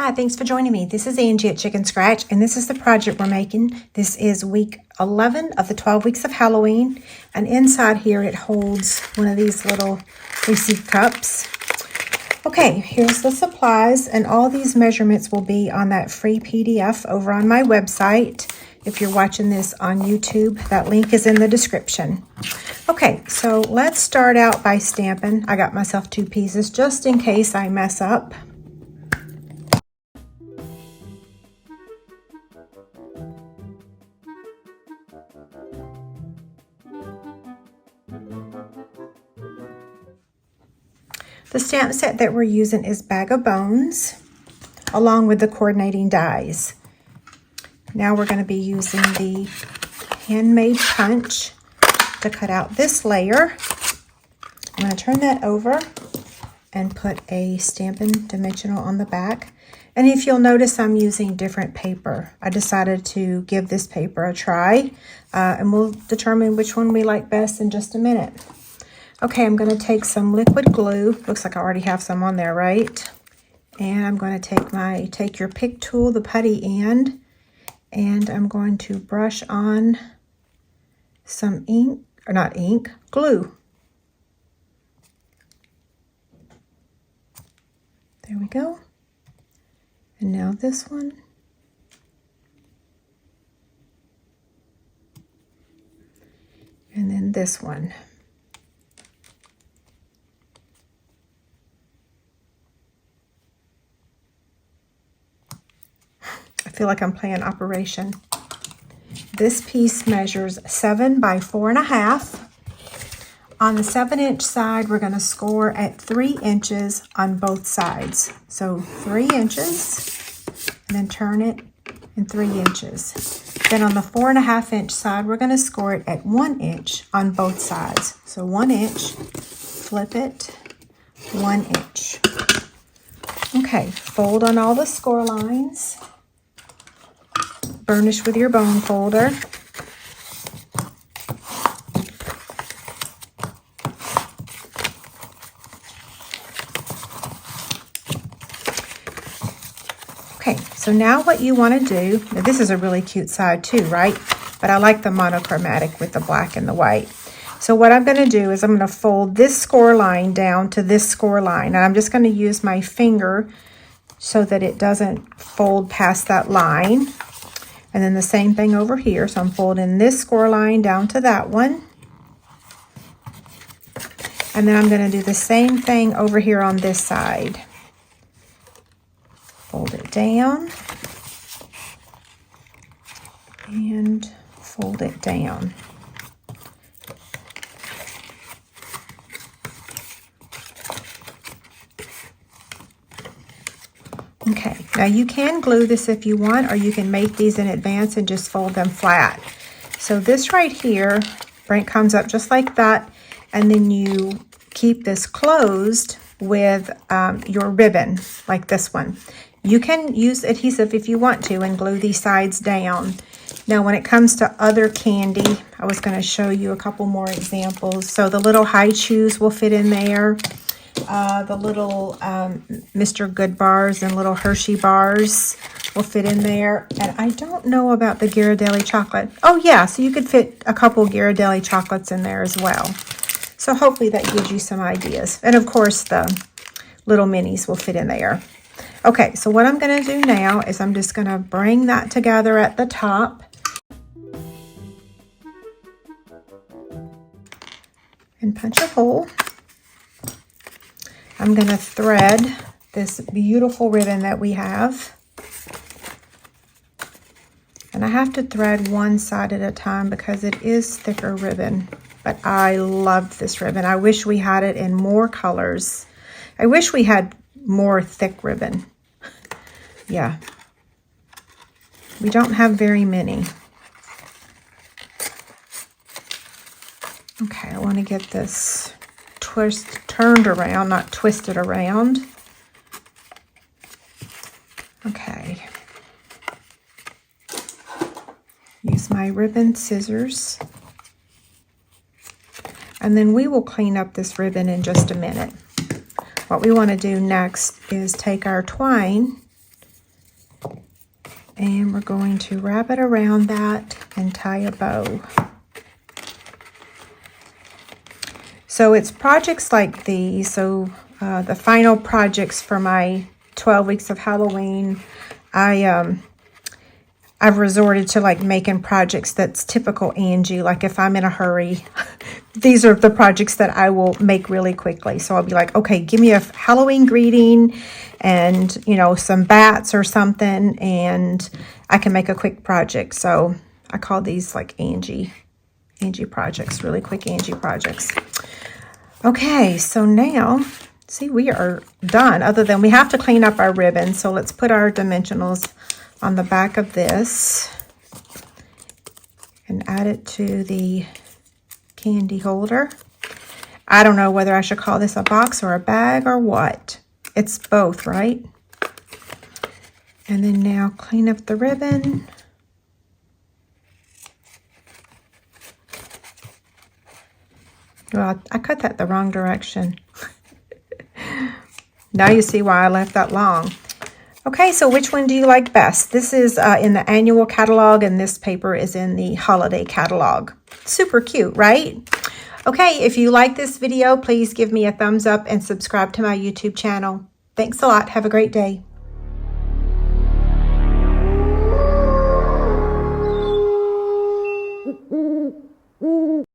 Hi, thanks for joining me. This is Angie at ChicnScratch, and this is the project we're making. This is week 11 of the 12 weeks of Halloween, and inside here it holds one of these little receipt cups. Okay, here's the supplies, and all these measurements will be on that free PDF over on my website. If you're watching this on YouTube, that link is in the description. Okay, so let's start out by stamping. I got myself 2 pieces just in case I mess up. The stamp set that we're using is Bag of Bones, along with the coordinating dies. Now we're going to be using the handmade punch to cut out this layer. I'm going to turn that over and put a Stampin' Dimensional on the back. And if you'll notice, I'm using different paper. I decided to give this paper a try, and we'll determine which one we like best in just a minute. Okay, I'm going to take some liquid glue. Looks like I already have some on there, right? And I'm going to take your pick tool, the putty end, and I'm going to brush on some ink, or not ink, glue. There we go. And now this one. And then this one. I feel like I'm playing Operation. This piece measures 7 by 4.5. On the 7-inch side, we're going to score at 3 inches on both sides. So 3 inches, and then turn it in 3 inches. Then on the 4.5-inch side, we're going to score it at 1 inch on both sides. So 1 inch, flip it, 1 inch. Okay, fold on all the score lines. Burnish with your bone folder. Okay, so now what you want to do, now this is a really cute side too, right? But I like the monochromatic with the black and the white. So what I'm going to do is I'm going to fold this score line down to this score line, and I'm just going to use my finger so that it doesn't fold past that line. And then the same thing over here. So I'm folding this score line down to that one. And then I'm going to do the same thing over here on this side. Fold it down. And fold it down. Okay, now you can glue this if you want, or you can make these in advance and just fold them flat. So this right here, comes up just like that, and then you keep this closed with your ribbon, like this one. You can use adhesive if you want to and glue these sides down. Now when it comes to other candy, I was going to show you a couple more examples. So the little high chews will fit in there. The little Mr. Good bars and little Hershey bars will fit in there. And I don't know about the Ghirardelli chocolate. Oh yeah, so you could fit a couple Ghirardelli chocolates in there as well. So hopefully that gives you some ideas. And of course the little minis will fit in there. Okay, so what I'm going to do now is I'm just going to bring that together at the top. And punch a hole. I'm going to thread this beautiful ribbon that we have. And I have to thread one side at a time because it is thicker ribbon. But I love this ribbon. I wish we had it in more colors. I wish we had more thick ribbon. Yeah. We don't have very many. Okay, I want to get this turned around, not twisted around. Okay. Use my ribbon scissors. And then we will clean up this ribbon in just a minute. What we want to do next is take our twine And we're going to wrap it around that and tie a bow. So it's projects like these. So the final projects for my 12 weeks of Halloween, I've resorted to like making projects that's typical Angie. Like if I'm in a hurry, these are the projects that I will make really quickly. So I'll be like, okay, give me a Halloween greeting and, you know, some bats or something, and I can make a quick project. So I call these like Angie projects, really quick Angie projects. Okay, so now, see, we are done, other than we have to clean up our ribbon. So let's put our dimensionals on the back of this and add it to the candy holder. I don't know whether I should call this a box or a bag or what. It's both, right? And then now clean up the ribbon. Well, I cut that the wrong direction. Now you see why I left that long. Okay, so which one do you like best? This is in the annual catalog, and this paper is in the holiday catalog. Super cute, right? Okay, if you like this video, please give me a thumbs up and subscribe to my YouTube channel. Thanks a lot. Have a great day.